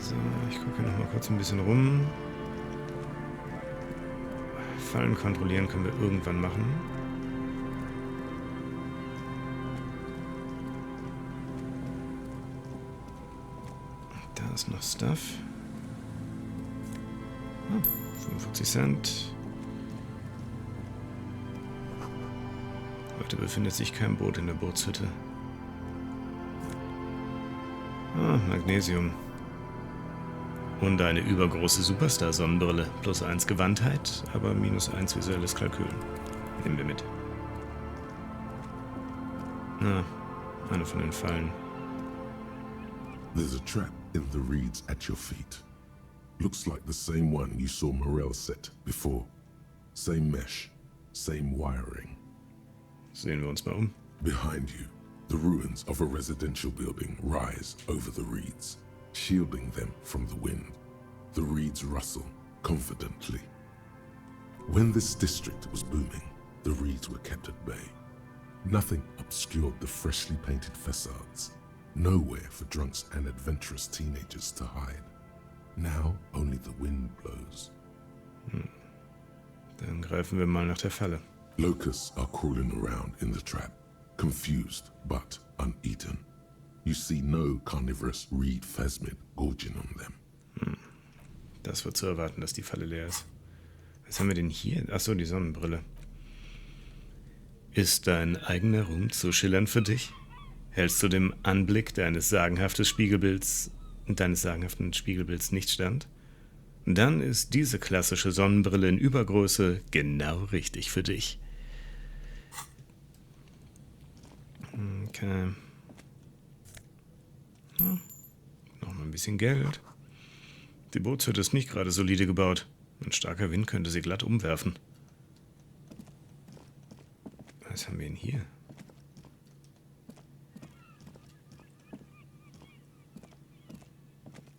So, ich gucke noch mal kurz ein bisschen rum. Fallen kontrollieren können wir irgendwann machen. ist noch Stuff. Ah, 45 Cent. Heute befindet sich kein Boot in der Bootshütte. Ah, Magnesium. Und eine übergroße Superstar-Sonnenbrille. +1 Gewandtheit, aber -1 visuelles Kalkül. Nehmen wir mit. Na, eine von den Fallen. There's a trap in the reeds at your feet. Looks like the same one you saw Morel set before. Same mesh, same wiring. Sehen wir uns mal um. Behind you, the ruins of a residential building rise over the reeds, shielding them from the wind. The reeds rustle confidently. When this district was booming, the reeds were kept at bay. Nothing obscured the freshly painted facades. Nowhere for drunks and adventurous teenagers to hide. Now only the wind blows. Dann greifen wir mal nach der Falle. Locusts are crawling around in the trap, confused but uneaten. You see no carnivorous reed phasmid gorging on them. Das wird zu erwarten, dass die Falle leer ist. Was haben wir denn hier? Achso, die Sonnenbrille. Ist dein eigener Ruhm zu schillernd für dich? Hältst du dem Anblick deines sagenhaften Spiegelbilds nicht stand? Dann ist diese klassische Sonnenbrille in Übergröße genau richtig für dich. Okay. Nochmal ein bisschen Geld. Die Bootshütte ist nicht gerade solide gebaut. Ein starker Wind könnte sie glatt umwerfen. Was haben wir denn hier?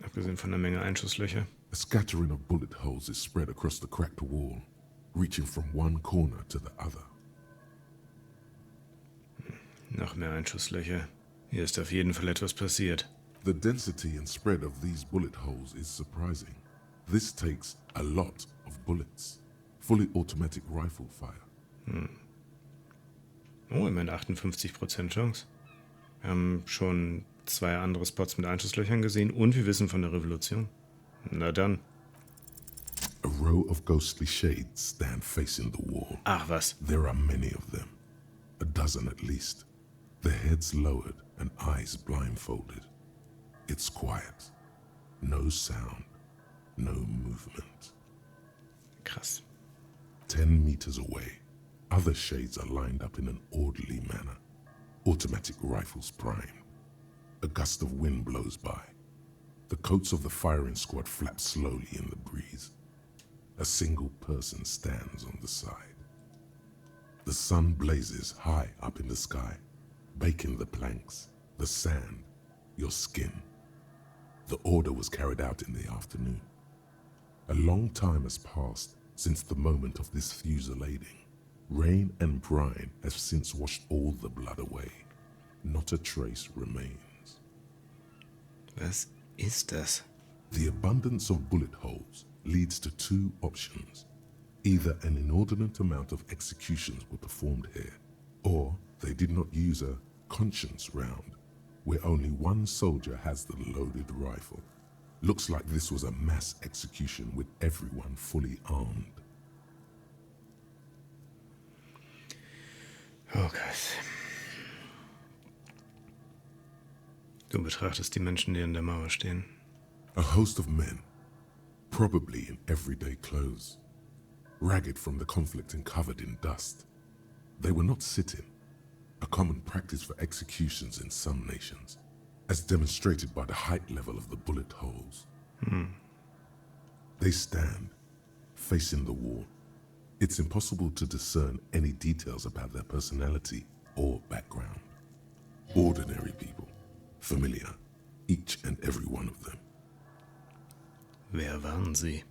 Abgesehen von der Menge Einschusslöcher. A scattering of bullet holes is spread across the cracked wall, reaching from one corner to the other. Noch mehr Einschusslöcher. Hier ist auf jeden Fall etwas passiert. The density and spread of these bullet holes is surprising. This takes a lot of bullets. Fully automatic rifle fire. Oh, immerhin 58% Chance. Wir haben schon 2 andere Spots mit Einschusslöchern gesehen und wir wissen von der Revolution. Na dann. A row of ghostly shades stand facing the wall. Ach was. There are many of them. A dozen at least. Their heads lowered and eyes blindfolded. It's quiet. No sound. No movement. Krass. 10 meters away, other shades are lined up in an orderly manner. Automatic rifles primed. A gust of wind blows by. The coats of the firing squad flap slowly in the breeze. A single person stands on the side. The sun blazes high up in the sky, baking the planks, the sand, your skin. The order was carried out in the afternoon. A long time has passed since the moment of this fusillading. Rain and brine have since washed all the blood away. Not a trace remains. Was ist das? The abundance of bullet holes leads to 2 options. Either an inordinate amount of executions were performed here, or they did not use a conscience round, where only one soldier has the loaded rifle. Looks like this was a mass execution with everyone fully armed. Oh Gott. Du betrachtest die Menschen, die an der Mauer stehen. A host of men, probably in everyday clothes, ragged from the conflict and covered in dust. They were not sitting, a common practice for executions in some nations, as demonstrated by the height level of the bullet holes. They stand, facing the wall. It's impossible to discern any details about their personality or background. Ordinary people, familiar, each and every one of them. Wer waren sie?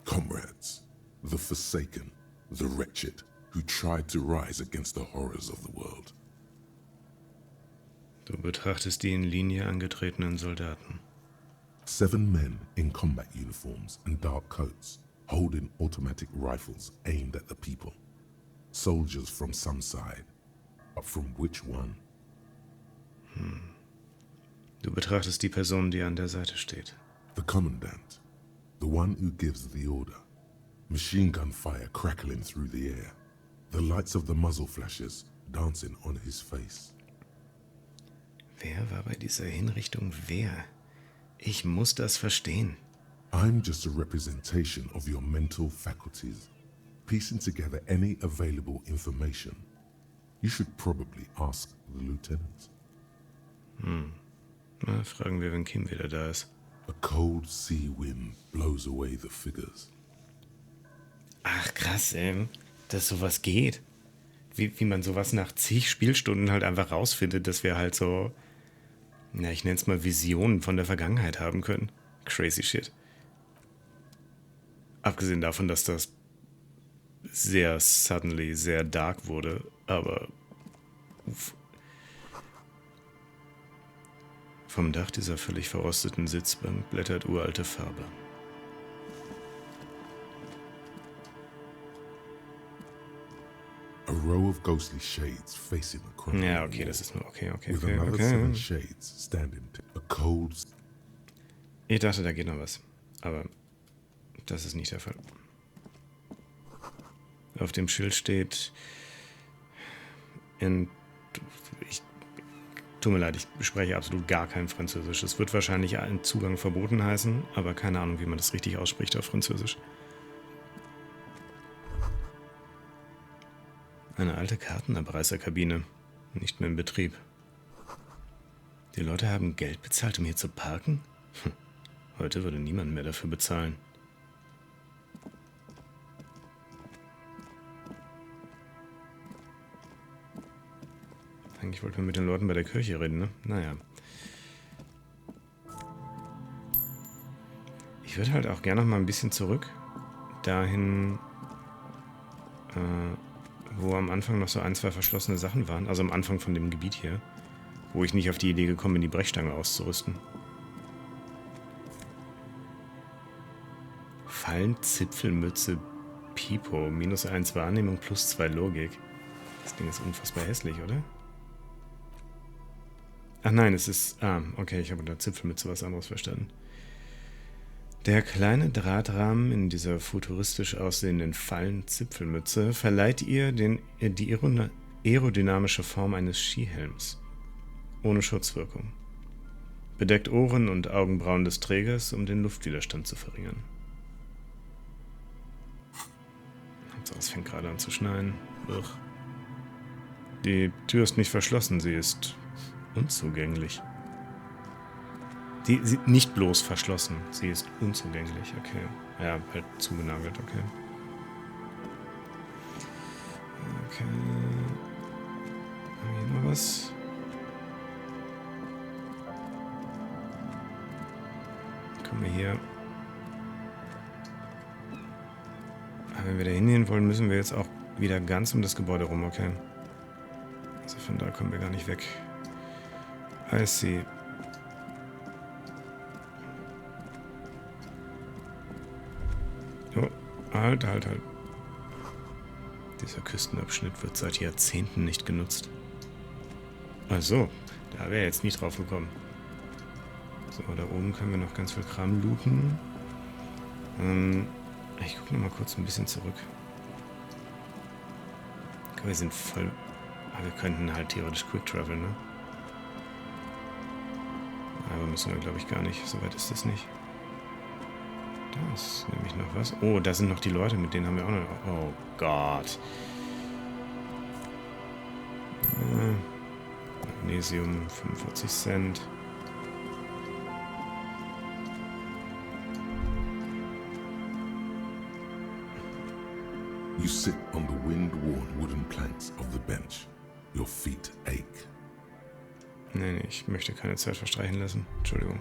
Comrades, the forsaken, the wretched, who tried to rise against the horrors of the world. Du betrachtest die in Linie angetretenen Soldaten. 7 men in combat uniforms and dark coats, holding automatic rifles aimed at the people. Soldiers from some side, but from which one? Du betrachtest die Person, die an der Seite steht. The commandant. The one who gives the order. Machine gun fire crackling through the air. The lights of the muzzle flashes dancing on his face. Wer war bei dieser Hinrichtung wer? Ich muss das verstehen. I'm just a representation of your mental faculties, piecing together any available information. You should probably ask the lieutenant. Na, fragen wir, wenn Kim wieder da ist. A cold sea wind blows away the figures. Ach krass, dass sowas geht. Wie man sowas nach zig Spielstunden halt einfach rausfindet, dass wir halt so, na, ich nenne es mal Visionen von der Vergangenheit haben können. Crazy shit. Abgesehen davon, dass das sehr suddenly, sehr dark wurde, aber uff. Vom Dach dieser völlig verrosteten Sitzbank blättert uralte Farbe. A row of ghostly shades facing a crumbling Ja, okay, wall, das ist nur okay. with another 7 shades standing. A cold. Ich dachte, da geht noch was. Aber das ist nicht der Fall. Auf dem Schild steht... Tut mir leid, ich spreche absolut gar kein Französisch. Es wird wahrscheinlich allen Zugang verboten heißen, aber keine Ahnung, wie man das richtig ausspricht auf Französisch. Eine alte Kartenabreißerkabine. Nicht mehr in Betrieb. Die Leute haben Geld bezahlt, um hier zu parken? Heute würde niemand mehr dafür bezahlen. Eigentlich wollten wir mit den Leuten bei der Kirche reden, ne? Naja. Ich würde halt auch gerne noch mal ein bisschen zurück. Dahin, wo am Anfang noch so 1, 2 verschlossene Sachen waren. Also am Anfang von dem Gebiet hier. Wo ich nicht auf die Idee gekommen bin, die Brechstange auszurüsten. Fallenzipfelmütze Pipo. -1 Wahrnehmung, +2 Logik. Das Ding ist unfassbar hässlich, oder? Ach nein, es ist... okay, ich habe unter Zipfelmütze was anderes verstanden. Der kleine Drahtrahmen in dieser futuristisch aussehenden Fallenzipfelmütze verleiht ihr die aerodynamische Form eines Skihelms. Ohne Schutzwirkung. Bedeckt Ohren und Augenbrauen des Trägers, um den Luftwiderstand zu verringern. Hauptsache, es fängt gerade an zu schneien. Ugh. Die Tür ist nicht verschlossen, sie ist... unzugänglich. Sie nicht bloß verschlossen, sie ist unzugänglich, okay. Ja, halt zugenagelt, okay. Okay. Haben wir hier noch was? Kommen wir hier. Aber wenn wir da hingehen wollen, müssen wir jetzt auch wieder ganz um das Gebäude rum, okay. Also von da kommen wir gar nicht weg. I see. Oh, halt. Dieser Küstenabschnitt wird seit Jahrzehnten nicht genutzt. Ach so, da wäre jetzt nicht drauf gekommen. So, da oben können wir noch ganz viel Kram looten. Ich gucke noch mal kurz ein bisschen zurück. Wir sind voll... Aber wir könnten halt theoretisch Quick Travel, ne? Aber müssen wir, glaube ich, gar nicht. Soweit ist das nicht. Da ist nämlich noch was. Oh, da sind noch die Leute, mit denen haben wir auch noch... Oh Gott. Magnesium, 45 Cent. You sit on the wind-worn wooden planks of the bench. Your feet ache. Nee, ich möchte keine Zeit verstreichen lassen. Entschuldigung.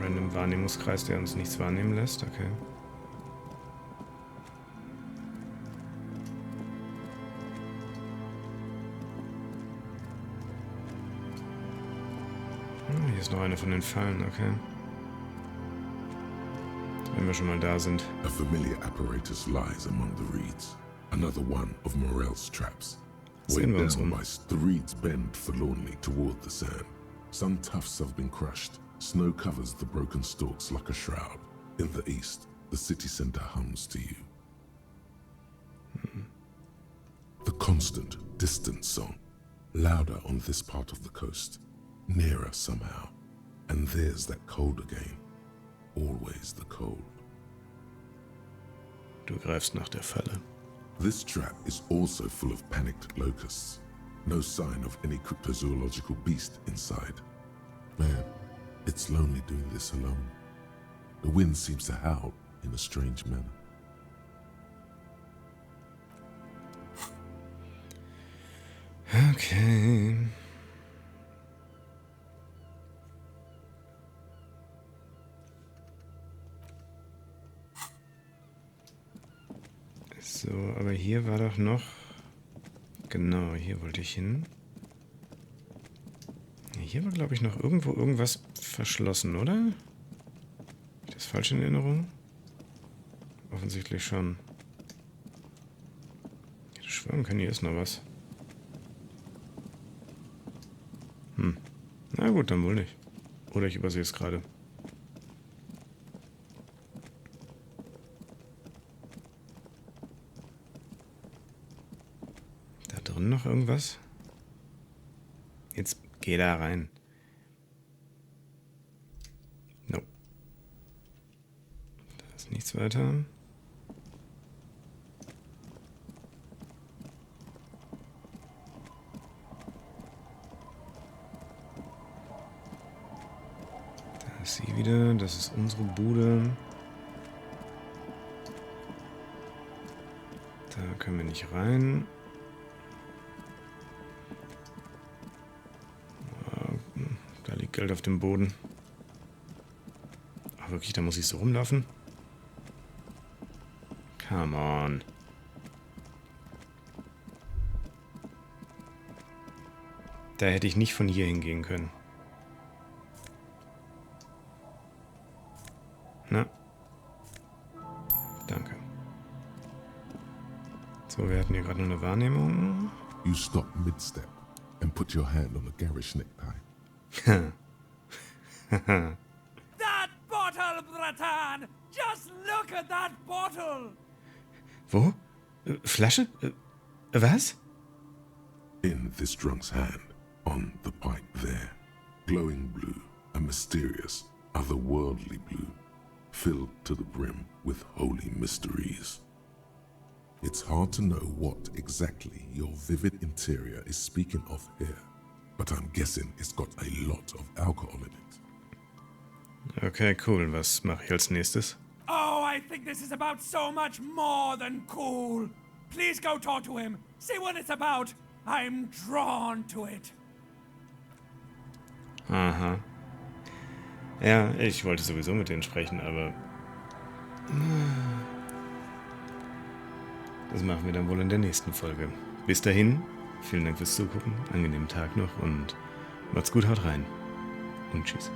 Random Wahrnehmungskreis, der uns nichts wahrnehmen lässt. Okay. Hier ist noch eine von den Fallen, okay. Wenn wir schon mal da sind. A familiar apparatus lies among the reeds. Another one of Morel's traps. Sehen wir uns down um. by the reeds bend forlornly toward the sand. Some tufts have been crushed. Snow covers the broken stalks like a shroud. In the east, the city center hums to you. The constant, distant song, louder on this part of the coast, nearer somehow. And there's that cold again. Always the cold. Du greifst nach der Falle. This trap is also full of panicked locusts. No sign of any cryptozoological beast inside. Man, it's lonely doing this alone. The wind seems to howl in a strange manner. Okay. So, aber hier war doch noch... Genau, hier wollte ich hin. Hier war, glaube ich, noch irgendwo irgendwas verschlossen, oder? Habe ich das falsch in Erinnerung? Offensichtlich schon. Ich hätte schwören können, hier ist noch was. Na gut, dann wohl nicht. Oder ich übersehe es gerade. Da drin noch irgendwas? Jetzt geh da rein. No. Da ist nichts weiter. Da ist sie wieder. Das ist unsere Bude. Da können wir nicht rein. Da liegt Geld auf dem Boden. Ach wirklich, da muss ich so rumlaufen? Come on. Da hätte ich nicht von hier hingehen können. Na. Danke. So, wir hatten hier gerade noch eine Wahrnehmung. You stop mid-step and put your hand on a garish necktie. That bottle, Bratan! Just look at that bottle! Wo? Flasche? Was? In this drunk's hand, on the pipe there, glowing blue, a mysterious, otherworldly blue, filled to the brim with holy mysteries. It's hard to know what exactly your vivid interior is speaking of here, but I'm guessing it's got a lot of alcohol in it. Okay, cool. Was mache ich als nächstes? Oh, I think this is about so much more than cool. Please go talk to him. See what it's about. I'm drawn to it. Aha. Ja, ich wollte sowieso mit denen sprechen, aber... Das machen wir dann wohl in der nächsten Folge. Bis dahin, vielen Dank fürs Zugucken, angenehmen Tag noch und macht's gut, haut rein und tschüss.